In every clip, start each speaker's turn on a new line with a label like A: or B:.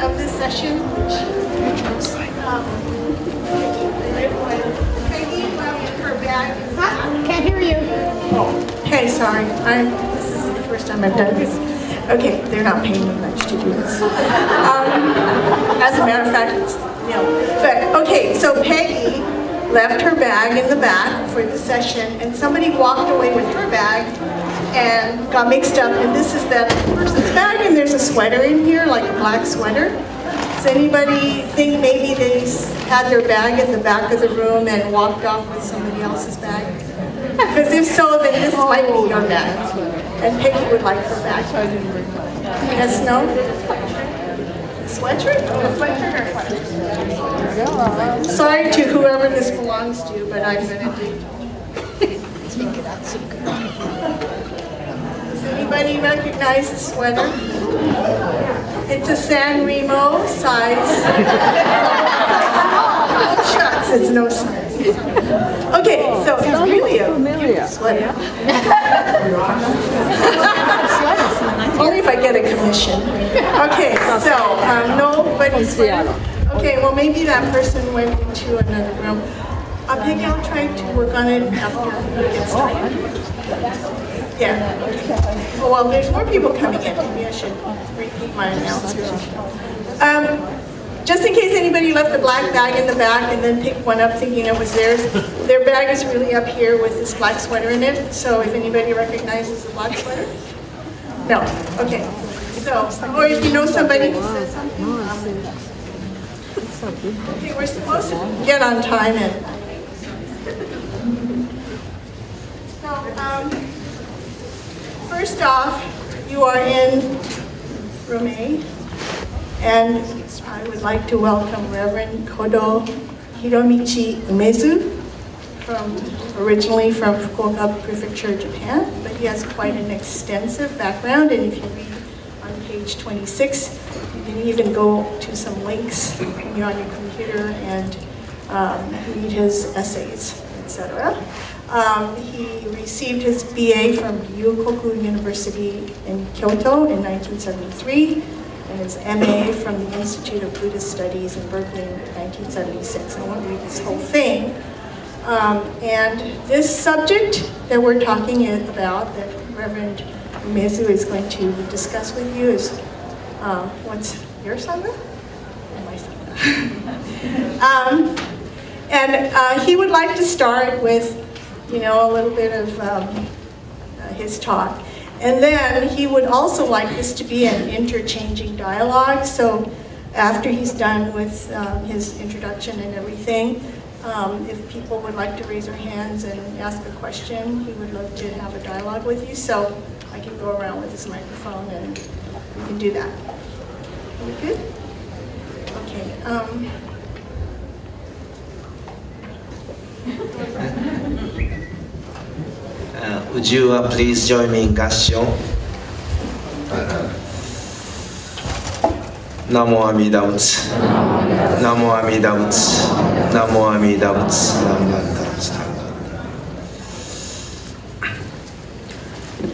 A: of this session, Peggy left her bag.
B: Can't hear you.
A: Okay, sorry. This is the first time I've done this. Okay, they're not paying me much to do this. As a matter of fact, But okay, so Peggy left her bag in the back for the session, and somebody walked away with her bag and got mixed up, and this is that person's bag, and there's a sweater in here, like a black sweater. Does anybody think maybe they had their bag in the back of the room and walked off with somebody else's bag? Because if so, then this might be your bag. And Peggy would like her bag. Yes, no? Sweatshirt? Sorry to whoever this belongs to, but I'm going to do. Does anybody recognize the sweater? It's a San Remo size. Shucks, it's no size. Okay, so it's really a cute sweater. Only if I get a commission. Okay, so nobody's sweater. Okay, well maybe that person went into another room. Peggy, I'll try to work on it after it gets started. Yeah. Okay. Oh, well, there's more people coming in. Maybe I should repeat my announcement. Just in case anybody left a black bag in the back and then picked one up thinking it was theirs, their bag is really up here with this black sweater in it. So if anybody recognizes the black sweater? No. Okay. So, or if you know somebody who says something. Okay, we're supposed to get on time and. So, first off, you are in room A, and I would like to welcome Reverend Kodo Umezu, originally from Fukuoka Prefecture, Japan, but he has quite an extensive background, and if you read on page 26, you can even go to some links when you're on your computer and read his essays, etc. He received his BA from Ryukoku University in Kyoto in 1973, and his MA from the Institute of Buddhist Studies in Berkeley in 1976. I won't read this whole thing. And this subject that we're talking about, that Reverend Umezu is going to discuss with you is, what's your Sangha? Or my Sangha? And he would like to start with, a little bit of his talk. And then he would also like this to be an interchanging dialogue. So after he's done with his introduction and everything, if people would like to raise their hands and ask a question, he would love to have a dialogue with you. So I can go around with this microphone and we can do that. Are we good? Okay.
C: Would you please join me in Gassho? Namo Amida Butsu. Namo Amida Butsu. Namo Amida Butsu. Namo Amida Butsu.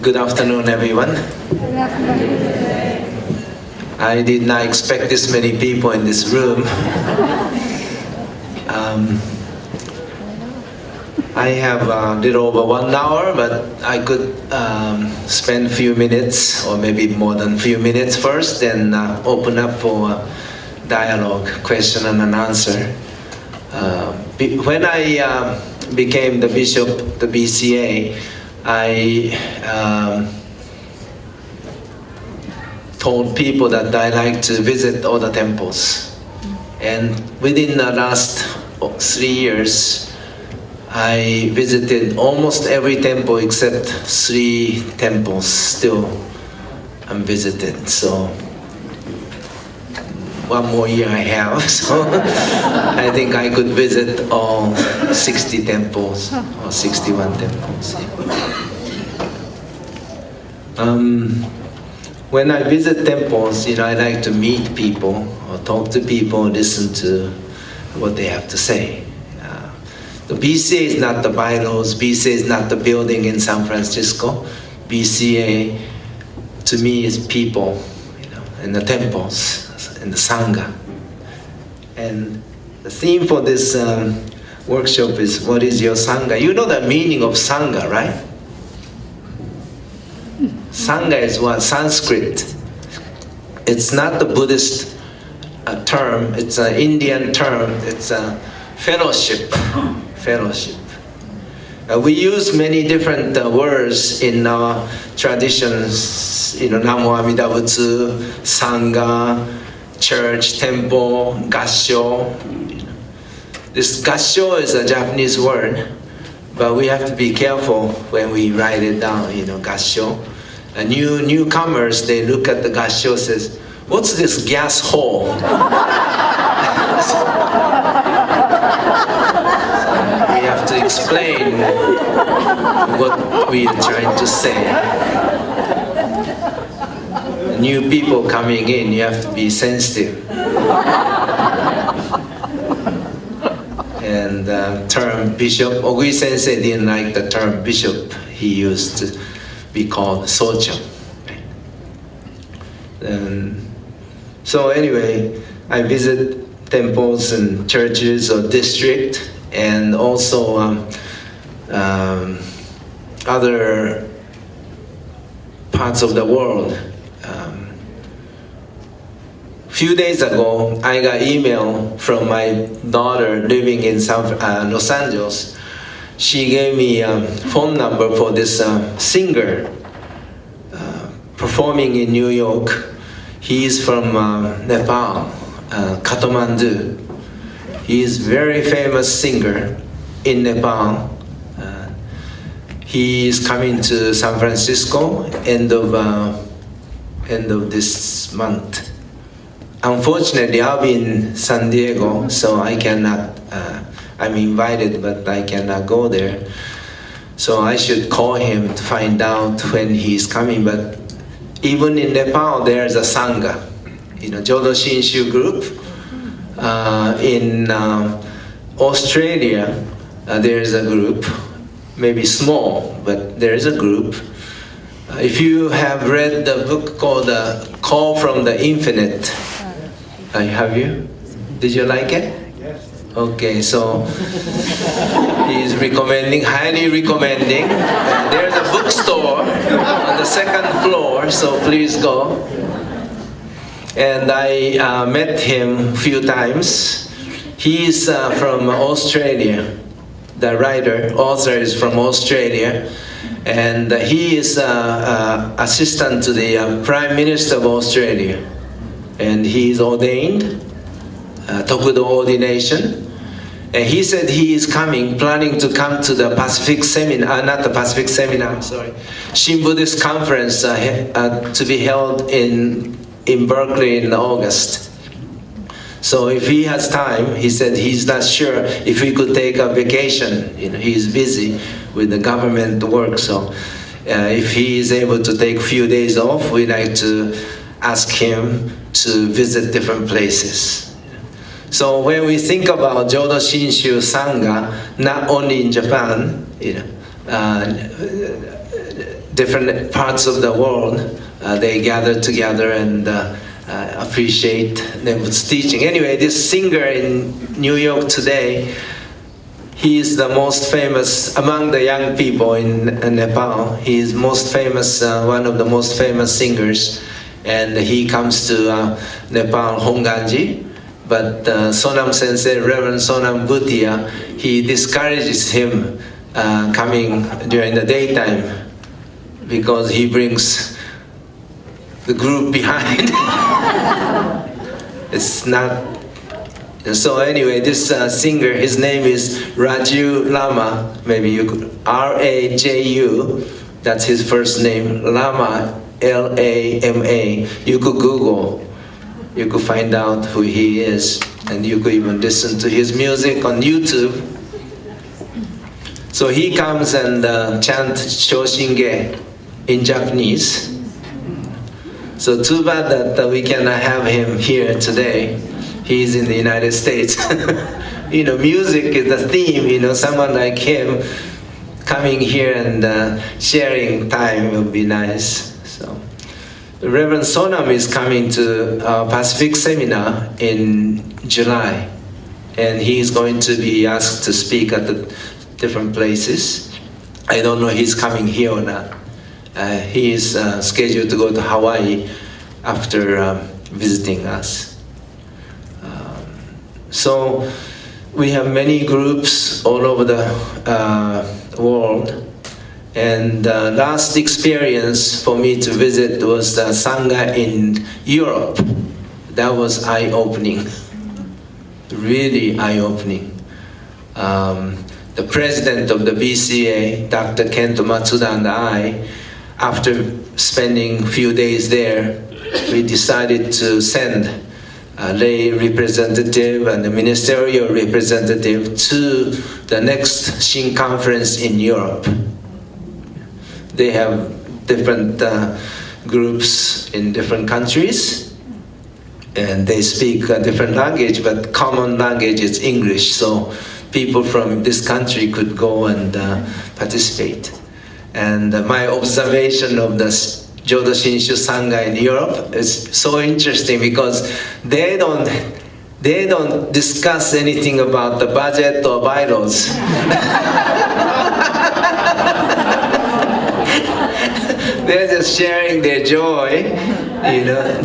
C: Good afternoon, everyone. I did not expect this many people in this room. I have a little over 1 hour, but I could spend a few minutes, or maybe more than a few minutes first, and open up for dialogue, question and an answer. When I became the bishop, the BCA, I told people that I like to visit all the temples. And within the last 3 years, I visited almost every temple except 3 temples still unvisited. So 1 more year I have, so I think I could visit all 60 temples or 61 temples. When I visit temples, I like to meet people or talk to people, listen to what they have to say. The BCA is not the bylaws, BCA is not the building in San Francisco. BCA to me is people, and the temples. and the Sangha. And the theme for this workshop is, what is your Sangha? You know the meaning of Sangha, right? Sangha is what? Sanskrit. It's not the Buddhist term, it's an Indian term, it's a fellowship. Fellowship. We use many different words in our traditions, Namo Amida Butsu, Sangha, church, temple, gassho. This gassho is a Japanese word, but we have to be careful when we write it down, gassho. Newcomers, they look at the gassho, says, what's this gas hole? We have to explain what we are trying to say. New people coming in, you have to be sensitive. And term bishop, Ogui Sensei didn't like the term bishop. He used to be called Socho. So anyway, I visit temples and churches or district, and also other parts of the world. Few days ago, I got email from my daughter living in Los Angeles. She gave me a phone number for this singer performing in New York. He is from Nepal, Kathmandu. He is very famous singer in Nepal. He is coming to San Francisco end of this month. Unfortunately, I'll be in San Diego, so I cannot. I'm invited, but I cannot go there. So I should call him to find out when he's coming. But even in Nepal, there's a Sangha, Jodo Shinshu group. In Australia, there's a group, maybe small, but there is a group. If you have read the book called Call from the Infinite, have you? Did you like it? Yes. Okay, so he's recommending, highly recommending. There's a bookstore on the second floor, so please go. And I met him a few times. He's from Australia. The author is from Australia. And he is assistant to the Prime Minister of Australia. And he is ordained, Tokudo ordination. And he said he is planning to come to the Pacific Seminar, not the Pacific Seminar, sorry, Shin Buddhist Conference to be held in Berkeley in August. So if he has time, he said he's not sure if he could take a vacation. He's busy with the government work. So if he is able to take a few days off, we'd like to ask him to visit different places. So when we think about Jodo Shinshu Sangha, not only in Japan, different parts of the world, they gather together and appreciate Nebut's teaching. Anyway, this singer in New York today, he is the most famous among the young people in Nepal. He is most famous, one of the most famous singers, and he comes to Nepal, Honganji. But Sonam Sensei, Reverend Sonam Bhutia, he discourages him coming during the daytime because he brings the group behind. It's not. So anyway, this singer, his name is Raju Lama. Maybe you could, R-A-J-U, that's his first name, Lama, L-A-M-A. You could Google, you could find out who he is, and you could even listen to his music on YouTube. So he comes and chants Shoshinge in Japanese. So too bad that we cannot have him here today. He's in the United States. Music is the theme. Someone like him coming here and sharing time would be nice. So Reverend Sonam is coming to Pacific seminar in July, and he is going to be asked to speak at the different places. I don't know if he's coming here or not. He is scheduled to go to Hawaii after visiting us. So we have many groups all over the world. And the last experience for me to visit was the Sangha in Europe. That was eye-opening, really eye-opening. The president of the BCA, Dr. Kento Matsuda, and I, after spending a few days there, we decided to send a lay representative and a ministerial representative to the next Shin conference in Europe. They have different groups in different countries, and they speak a different language, but common language is English, so people from this country could go and participate. And my observation of the Jodo Shinshu Sangha in Europe is so interesting because they don't discuss anything about the budget or bylaws. They're just sharing their joy,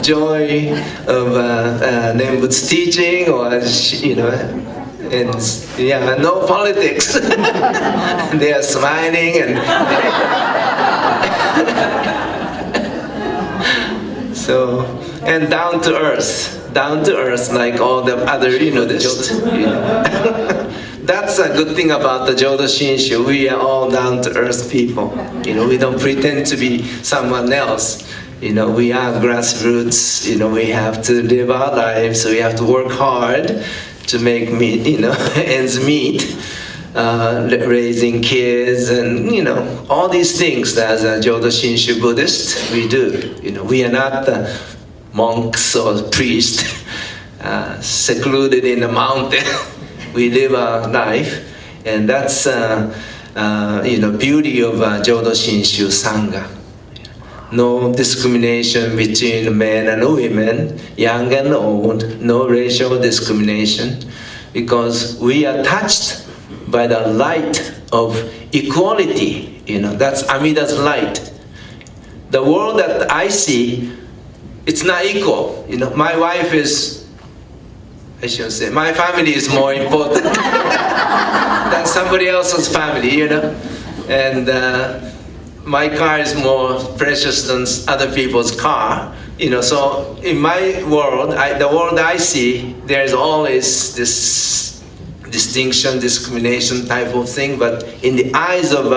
C: joy of Nembut's teaching, or and no politics. They are smiling and so, and down to earth like all the other, That's a good thing about the Jodo Shinshu. We are all down to earth people. We don't pretend to be someone else. We are grassroots. We have to live our lives. So we have to work hard to make ends meet, raising kids, and all these things that as a Jodo Shinshu Buddhist we do. We are not the monks or priests secluded in a mountain. We live our life, and that's beauty of Jodo Shinshu Sangha. No discrimination between men and women, young and old, no racial discrimination, because we are touched by the light of equality. That's Amida's light. The world that I see, it's not equal. My wife is, I should say, my family is more important than somebody else's family, and my car is more precious than other people's car, so in my world, the world I see, there's always this distinction, discrimination type of thing, but in the eyes of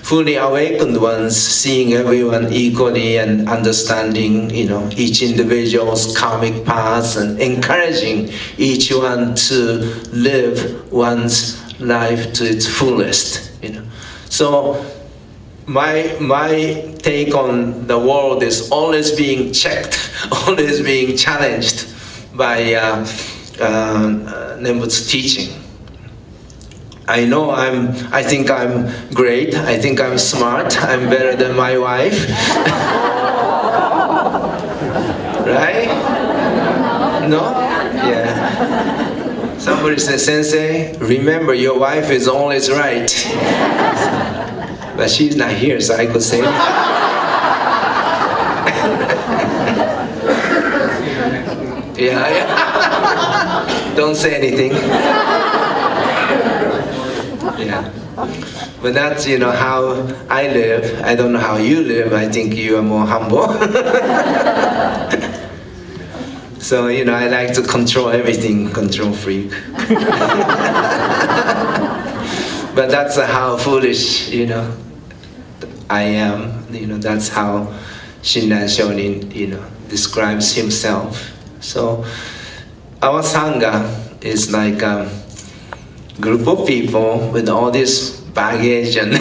C: fully awakened ones, seeing everyone equally and understanding, each individual's karmic paths and encouraging each one to live one's life to its fullest, So my take on the world is always being checked, always being challenged by Nembut's teaching. I think I'm great, I think I'm smart, I'm better than my wife. Right? No? Yeah. Somebody says, Sensei, remember your wife is always right. But she's not here, so I could say yeah. Don't say anything. Yeah. But that's, how I live. I don't know how you live. I think you are more humble. So, I like to control everything, control freak. But that's how foolish, I am. That's how Shinran Shonin, describes himself. So our Sangha is like a group of people with all this baggage, and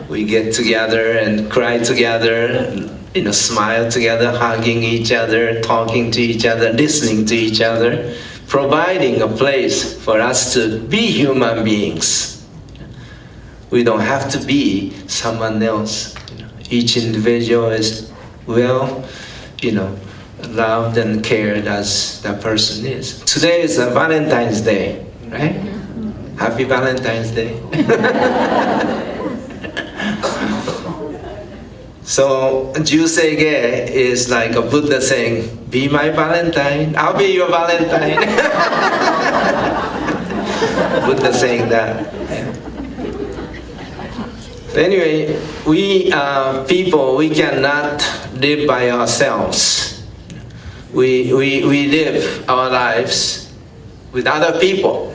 C: we get together and cry together, smile together, hugging each other, talking to each other, listening to each other, providing a place for us to be human beings. We don't have to be someone else. Each individual is well, loved and cared as that person is. Today is a Valentine's Day, right? Happy Valentine's Day. So Jusege is like a Buddha saying, be my Valentine, I'll be your Valentine. Buddha saying that. Anyway, we people, we cannot live by ourselves. We live our lives with other people.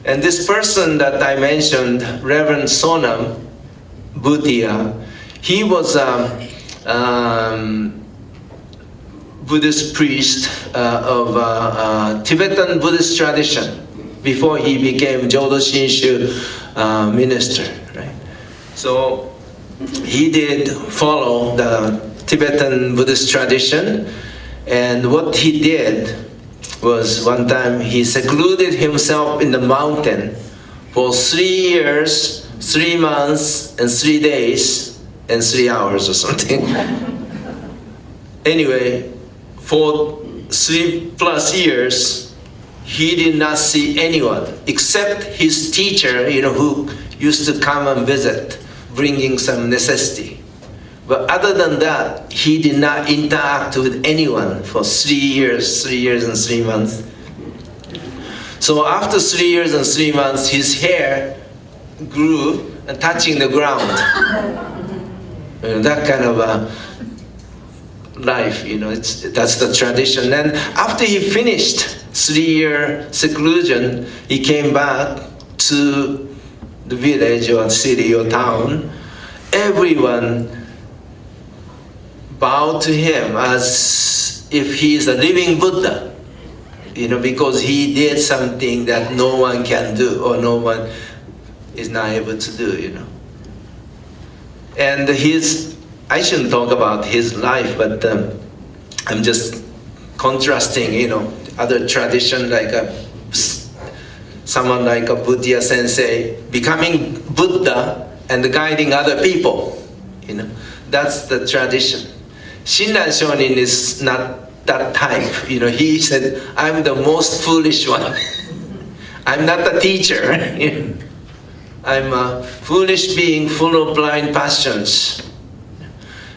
C: And this person that I mentioned, Reverend Sonam Bhutia, he was a Buddhist priest of Tibetan Buddhist tradition before he became Jodo Shinshu minister, right? So he did follow the Tibetan Buddhist tradition, and what he did was one time he secluded himself in the mountain for 3 years, 3 months, and 3 days, and 3 hours or something. Anyway, for 3+ years, he did not see anyone except his teacher, who used to come and visit, bringing some necessity. But other than that, he did not interact with anyone for 3 years and 3 months. So after 3 years and 3 months, his hair grew and touching the ground. That kind of life, that's the tradition. And after he finished 3-year seclusion, he came back to the village or city or town. Everyone bowed to him as if he is a living Buddha, because he did something that no one can do or no one is not able to do, And I shouldn't talk about his life, but I'm just contrasting, other tradition like someone like a Buddha sensei becoming Buddha and guiding other people, That's the tradition. Shinran Shonin is not that type, He said, I'm the most foolish one. I'm not a teacher. I'm a foolish being full of blind passions.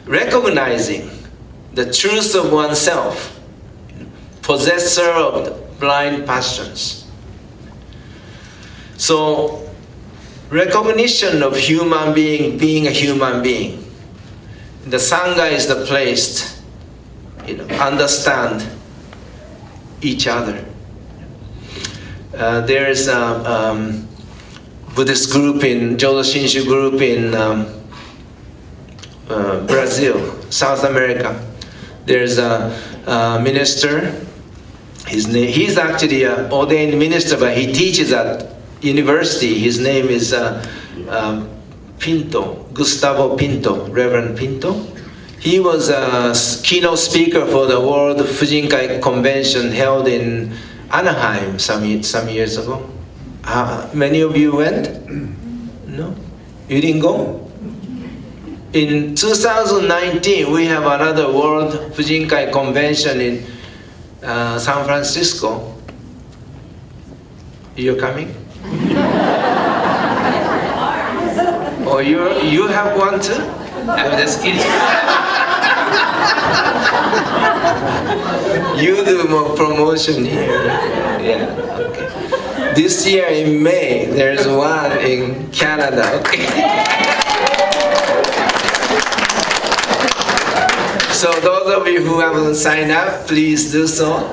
C: Recognizing the truth of oneself, possessor of the blind passions. So, recognition of human being a human being. The Sangha is the place to understand each other. There is a Buddhist group Jodo Shinshu group in Brazil, South America. There's a minister. He's actually an ordained minister, but he teaches at university. His name is Pinto, Gustavo Pinto, Reverend Pinto. He was a keynote speaker for the World Fujinkai Convention held in Anaheim some years ago. Many of you went? No? You didn't go? In 2019, we have another World Fujinkai Convention in San Francisco. You're coming? Or you have one too? I'm just kidding. You do more promotion here. Yeah, okay. This year in May, there's one in Canada, okay? So those of you who haven't signed up, please do so.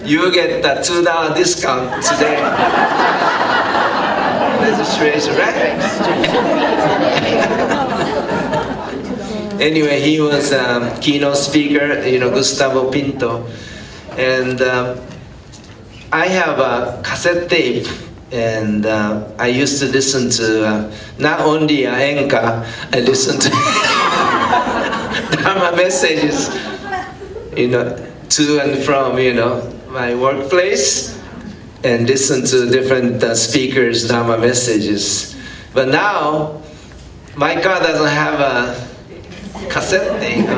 C: You get the $2 discount today. Registration, right? Anyway, he was a keynote speaker, Gustavo Pinto. And I have a cassette tape, and I used to listen to not only Enka, I listened to Dharma messages, to and from, my workplace, and listen to different speakers' Dharma messages. But now, my car doesn't have a cassette tape,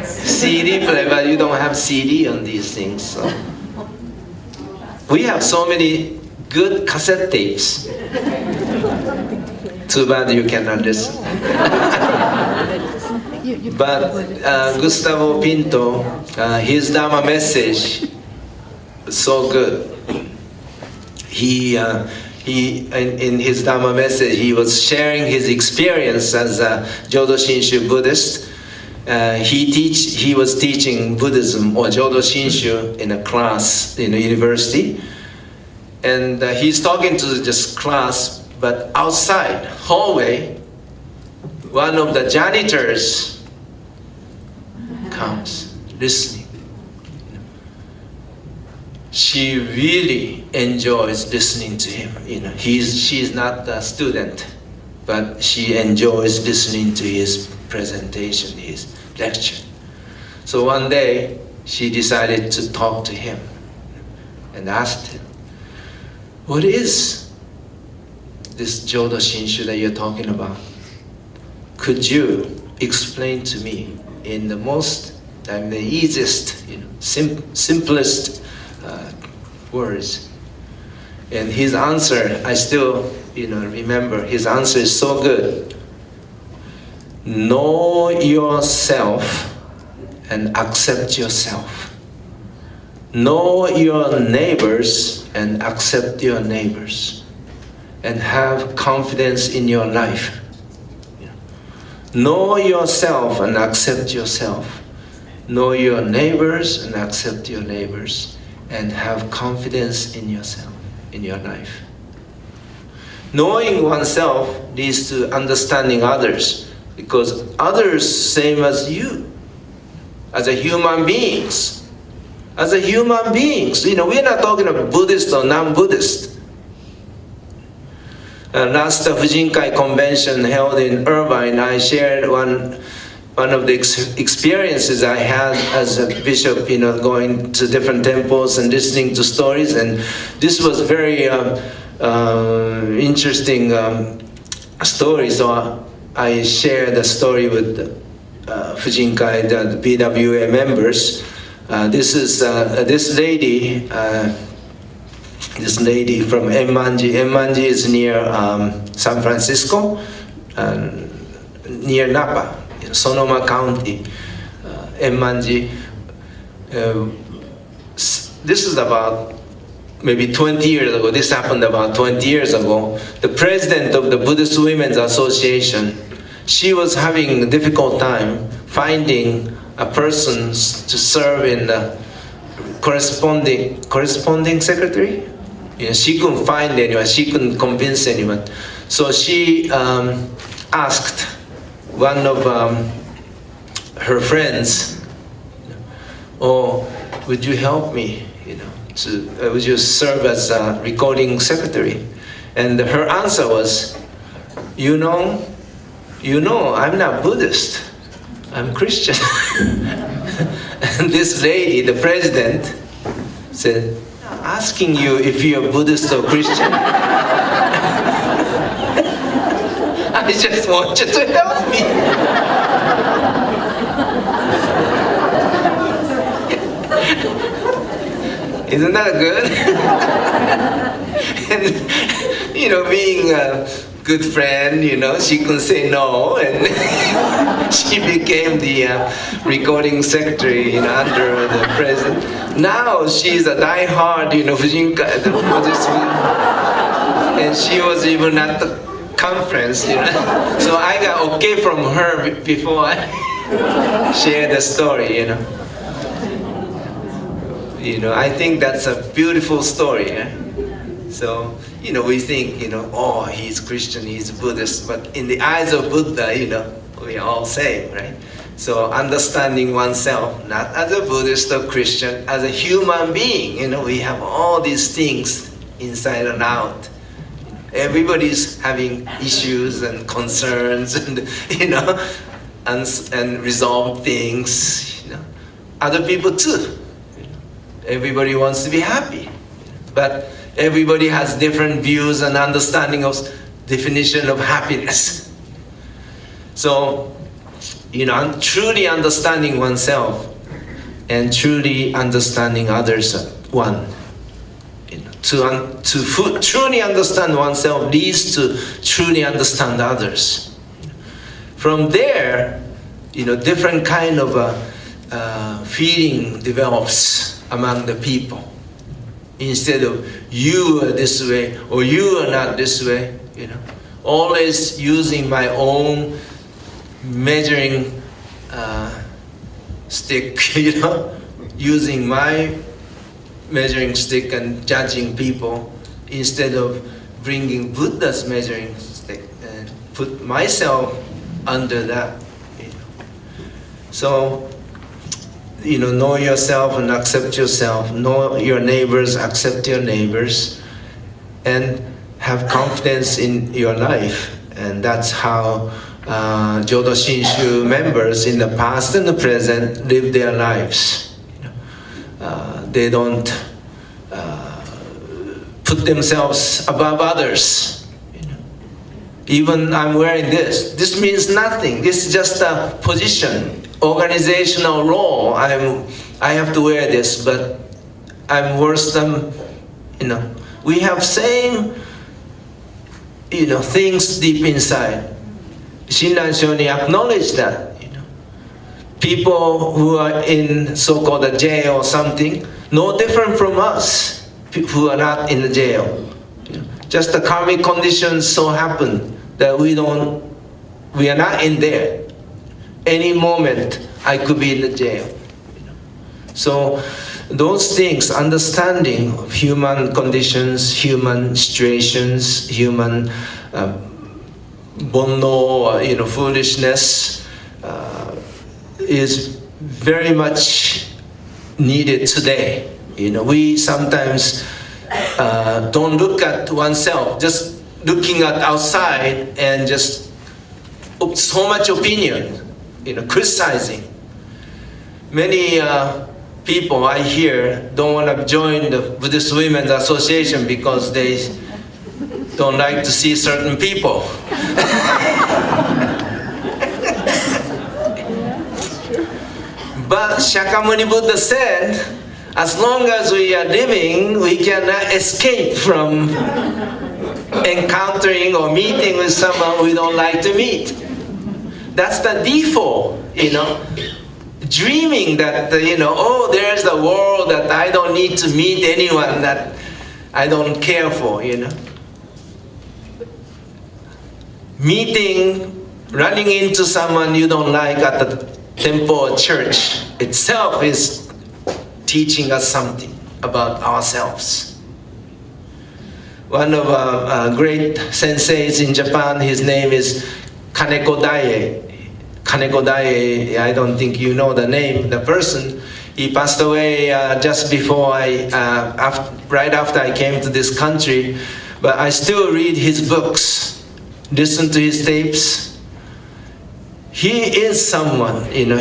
C: CD player, but you don't have CD on these things. So. We have so many good cassette tapes. Too bad you cannot listen. But Gustavo Pinto, his Dharma message was so good. He in his Dharma message, he was sharing his experience as a Jodo Shinshu Buddhist. He was teaching Buddhism or Jodo Shinshu in a class in a university, and he's talking to this class. But outside hallway, one of the janitors comes listening. She really enjoys listening to him. She's not a student, but she enjoys listening to his presentation, his lecture. So one day, she decided to talk to him and asked him, "What is this Jodo Shinshu that you're talking about? Could you explain to me in the the easiest, simplest words?" And his answer, I still, remember. His answer is so good. Know yourself and accept yourself. Know your neighbors and accept your neighbors. And have confidence in your life. Know yourself and accept yourself. Know your neighbors and accept your neighbors. And have confidence in yourself, in your life. Knowing oneself leads to understanding others, because others same as you, as a human beings. As a human beings, we're not talking about Buddhist or non-Buddhist. Last Fujinkai convention held in Irvine, I shared one of the experiences I had as a bishop, going to different temples and listening to stories, and this was very interesting story. So I shared the story with Fujinkai, the BWA members. This is this lady from Emmanji. Emmanji is near San Francisco, near Napa, Sonoma County. Emmanji. This is about maybe 20 years ago. This happened about 20 years ago. The president of the Buddhist Women's Association, she was having a difficult time finding a person to serve in the corresponding secretary. She couldn't find anyone. She couldn't convince anyone. So she asked one of her friends, "Oh, would you help me? Would you serve as a recording secretary?" And her answer was, "You know, I'm not Buddhist. I'm Christian." And this lady, the president, said, "Asking you if you're Buddhist or Christian. I just want you to help me." Isn't that good? And, being a good friend, she couldn't say no, and she became the recording secretary under the president. Now she's a die-hard, Fujinkai, the Buddhist woman, and she was even at the conference, So I got okay from her before I shared the story, I think that's a beautiful story. So, we think, oh, he's Christian, he's Buddhist, but in the eyes of Buddha, we are all same, right? So understanding oneself, not as a Buddhist or Christian, as a human being, we have all these things inside and out. Everybody's having issues and concerns and, and resolve things, Other people too. Everybody wants to be happy, but everybody has different views and understanding of definition of happiness. So truly understanding oneself and truly understanding others. Truly understand oneself leads to truly understand others. From there, different kind of feeling develops among the people. Instead of you are this way or you are not this way, always using my own measuring stick, using my measuring stick and judging people instead of bringing Buddha's measuring stick and put myself under that. So, know yourself and accept yourself. Know your neighbors, accept your neighbors, and have confidence in your life. And that's how Jodo Shinshu members in the past and the present live their lives. They don't put themselves above others. Even I'm wearing this. This means nothing. This is just a position, organizational role. I have to wear this, but I'm worse than, we have same, things deep inside. Shinran Shoni acknowledged that. People who are in so-called a jail or something, no different from us who are not in the jail. Just the karmic conditions so happen that we are not in there. Any moment I could be in the jail. So those things, understanding of human conditions, human situations, human bono, foolishness, is very much needed today. We sometimes don't look at oneself, just looking at outside and just so much opinion, criticizing. Many people I hear don't want to join the Buddhist Women's Association because they don't like to see certain people. But Shakyamuni Buddha said, as long as we are living, we cannot escape from encountering or meeting with someone we don't like to meet. That's the default, dreaming that, there's the world that I don't need to meet anyone that I don't care for, Meeting, running into someone you don't like at the temple or church itself is teaching us something about ourselves. One of our great senseis in Japan, his name is Kaneko Daie. Kaneko Daie, I don't think you know the name, the person. He passed away just before right after I came to this country, but I still read his books, listen to his tapes. He is someone, meaning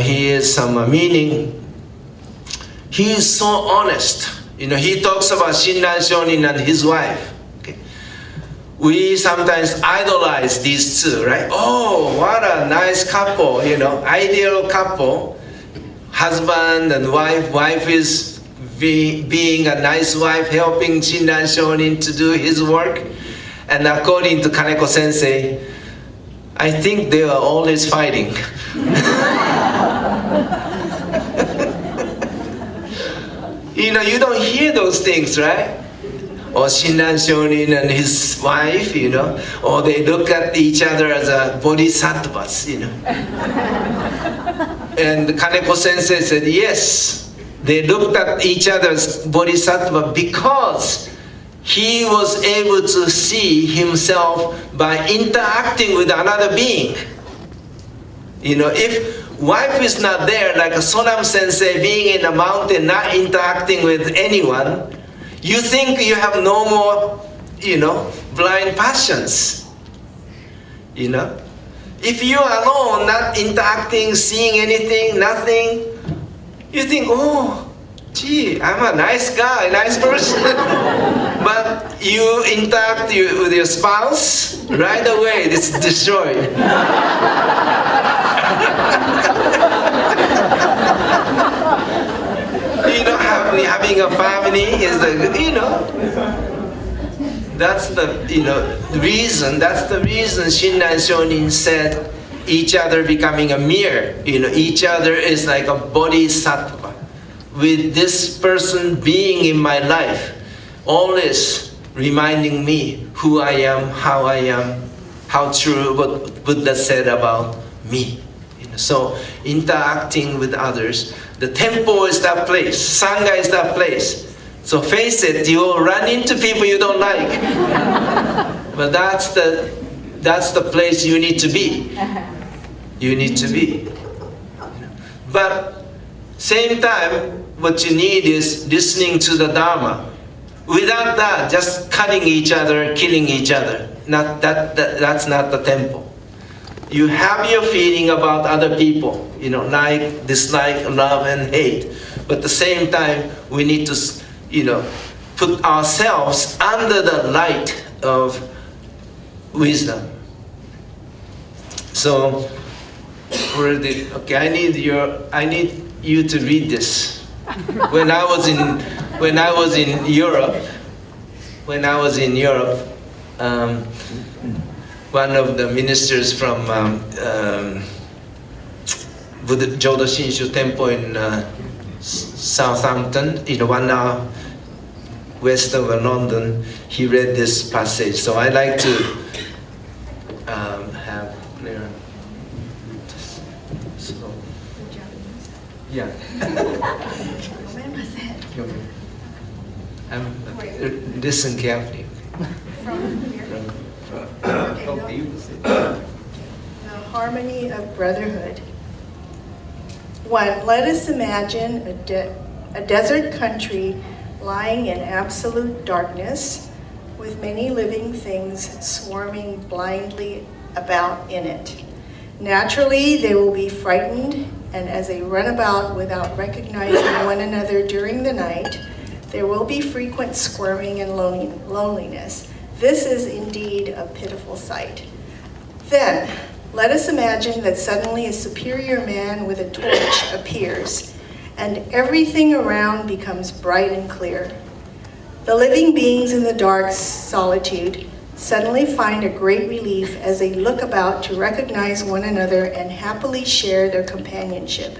C: he is so honest. He talks about Shinran Shonin and his wife. Okay. We sometimes idolize these two, right? Oh, what a nice couple, ideal couple. Husband and wife. Wife is being a nice wife, helping Shinran Shonin to do his work. And according to Kaneko Sensei, I think they are always fighting. You don't hear those things, right? Or Shinran Shonin and his wife, or they look at each other as a bodhisattvas, And Kaneko Sensei said, yes, they looked at each other as bodhisattva because he was able to see himself by interacting with another being. If wife is not there, like a Sonam Sensei being in a mountain, not interacting with anyone, you think you have no more, blind passions. If you are alone, not interacting, seeing anything, nothing, you think, oh, gee, I'm a nice guy, nice person. But you interact with your spouse, right away it's destroyed. having a family is that's the reason. That's the reason Shinran Shonin said each other becoming a mirror. Each other is like a bodhisattva. With this person being in my life, always reminding me who I am, how true what Buddha said about me. So interacting with others, the temple is that place, Sangha is that place. So face it, you will run into people you don't like. But that's the place you need to be. You need to be. But same time, what you need is listening to the Dharma. Without that, just cutting each other, killing each other. That's not the temple. You have your feeling about other people, like, dislike, love, and hate. But at the same time, we need to, put ourselves under the light of wisdom. So, okay, I need you to read this. When I was in Europe, one of the ministers from Jodo Shinshu Temple in Southampton, 1 hour west of London, he read this passage. So I like to have clear. So, yeah. Listen carefully.
A: The harmony of brotherhood. 1. Let us imagine a desert country lying in absolute darkness with many living things swarming blindly about in it. Naturally, they will be frightened, and as they run about without recognizing one another during the night, there will be frequent squirming and loneliness. This is indeed a pitiful sight. Then, let us imagine that suddenly a superior man with a torch appears, and everything around becomes bright and clear. The living beings in the dark solitude suddenly find a great relief as they look about to recognize one another and happily share their companionship.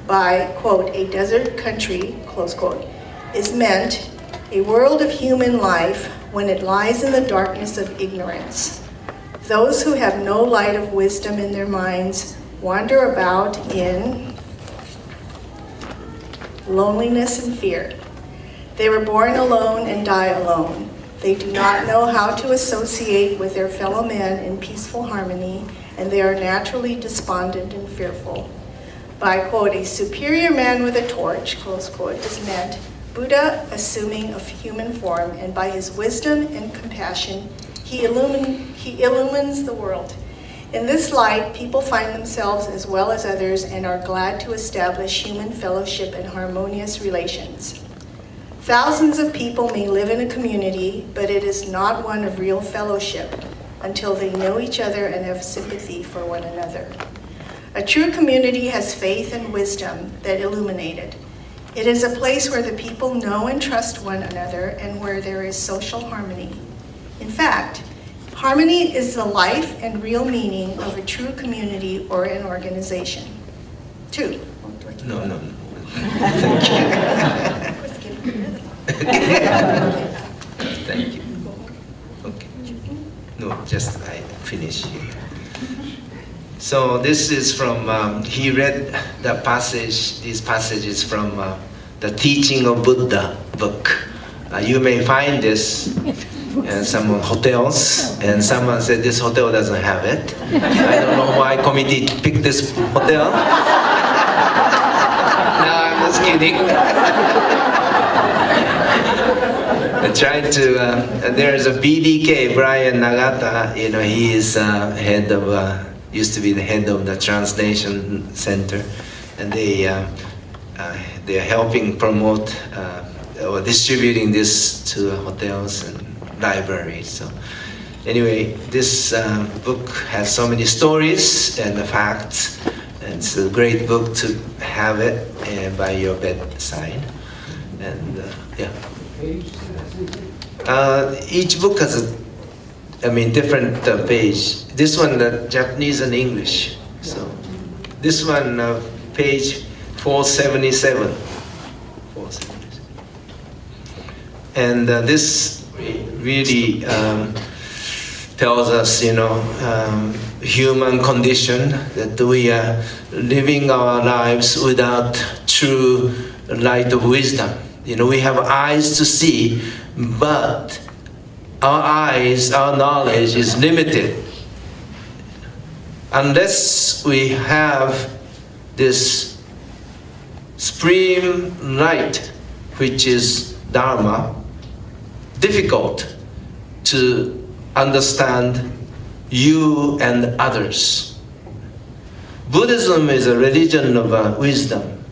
A: By, quote, a desert country, close quote, is meant a world of human life when it lies in the darkness of ignorance. Those who have no light of wisdom in their minds wander about in loneliness and fear. They were born alone and die alone. They do not know how to associate with their fellow men in peaceful harmony, and they are naturally despondent and fearful. By, quote, a superior man with a torch, close quote, is meant Buddha assuming a human form, and by his wisdom and compassion, he illumines the world. In this light, people find themselves as well as others and are glad to establish human fellowship and harmonious relations. Thousands of people may live in a community, but it is not one of real fellowship until they know each other and have sympathy for one another. A true community has faith and wisdom that illuminate it. It is a place where the people know and trust one another and where there is social harmony. In fact, harmony is the life and real meaning of a true community or an organization. 2.
C: No. Thank you. Okay. No, just I finish here. So this is from, he read the passage, these passages from the Teaching of Buddha book. You may find this in some hotels, and someone said this hotel doesn't have it. I don't know why committee picked this hotel. No, I'm just kidding. I tried to, there's a BDK, Brian Nagata, he is head of, used to be the head of the translation center, and they are helping promote or distributing this to hotels and libraries. So anyway, this book has so many stories and the facts, It's a great book to have it by your bedside. And yeah. Each book has different page. This one, Japanese and English. So this one, page 477. 477. And this really tells us, human condition, that we are living our lives without true light of wisdom. We have eyes to see, but our knowledge is limited. Unless we have this supreme light, which is Dharma, difficult to understand you and others. Buddhism is a religion of wisdom.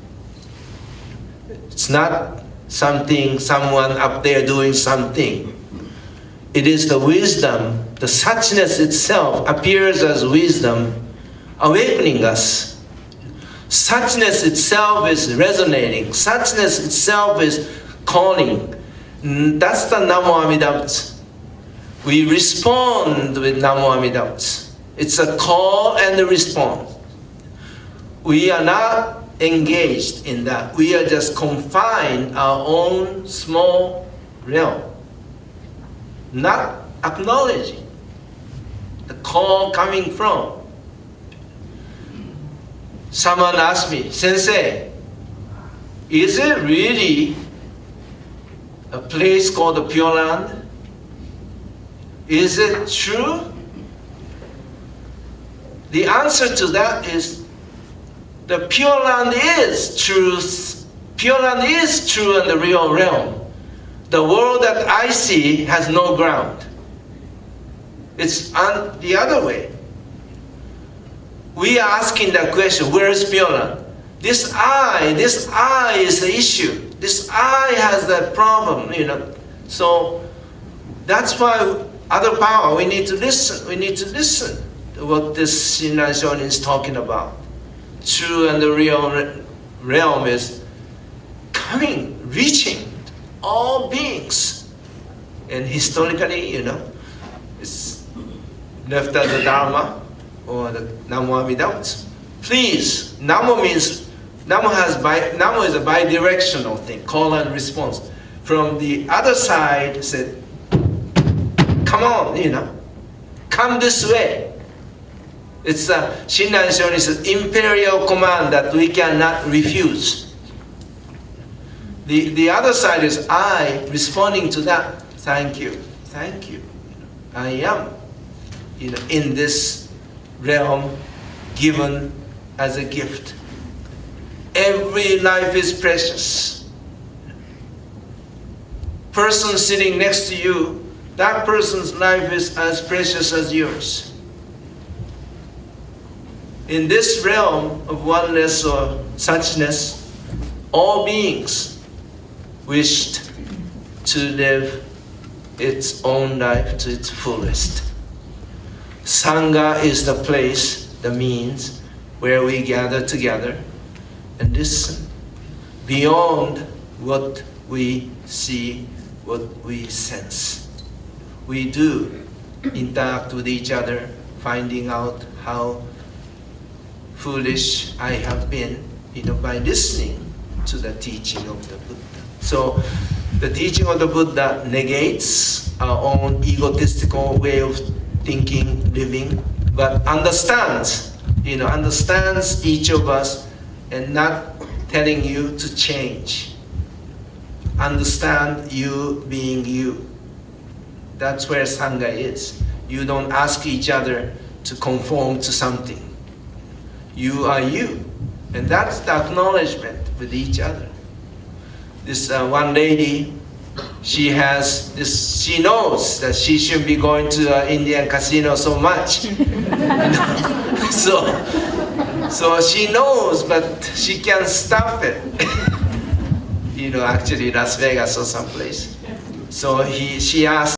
C: It's not someone up there doing something. It is the wisdom, the suchness itself appears as wisdom, awakening us. Suchness itself is resonating. Suchness itself is calling. That's the Namo Amida Butsu. We respond with Namo Amida Butsu. It's a call and a response. We are not engaged in that. We are just confined our own small realm, not acknowledging the call coming from. Someone asked me, Sensei, is it really a place called the Pure Land? Is it true? The answer to that is the Pure Land is truth. Pure Land is true in the real realm. The world that I see has no ground. It's on the other way. We are asking that question, where is Pure Land? This I is the issue. This I has that problem, So that's why other power, we need to listen. We need to listen to what this Shinran Shonin is talking about. True and the real realm is coming, reaching all beings. And historically, it's left as the Dharma or the Namo Amida Butsu. Please, Namo is a bi-directional thing, call and response. From the other side, said, come on, come this way. It's a Shinran Shonin's imperial command that we cannot refuse. The other side is I responding to that. Thank you. I am, in this realm given as a gift. Every life is precious. Person sitting next to you, that person's life is as precious as yours. In this realm of oneness or suchness, all beings wished to live its own life to its fullest. Sangha is the place, the means, where we gather together and listen beyond what we see, what we sense. We do interact with each other, finding out how foolish I have been, by listening to the teaching of the Buddha. So the teaching of the Buddha negates our own egotistical way of thinking, living, but understands each of us and not telling you to change. Understand you being you. That's where Sangha is. You don't ask each other to conform to something. You are you. And that's the acknowledgement with each other. This one lady, she knows that she shouldn't be going to Indian casino so much. So she knows, but she can't stop it. Actually Las Vegas or someplace. So she asked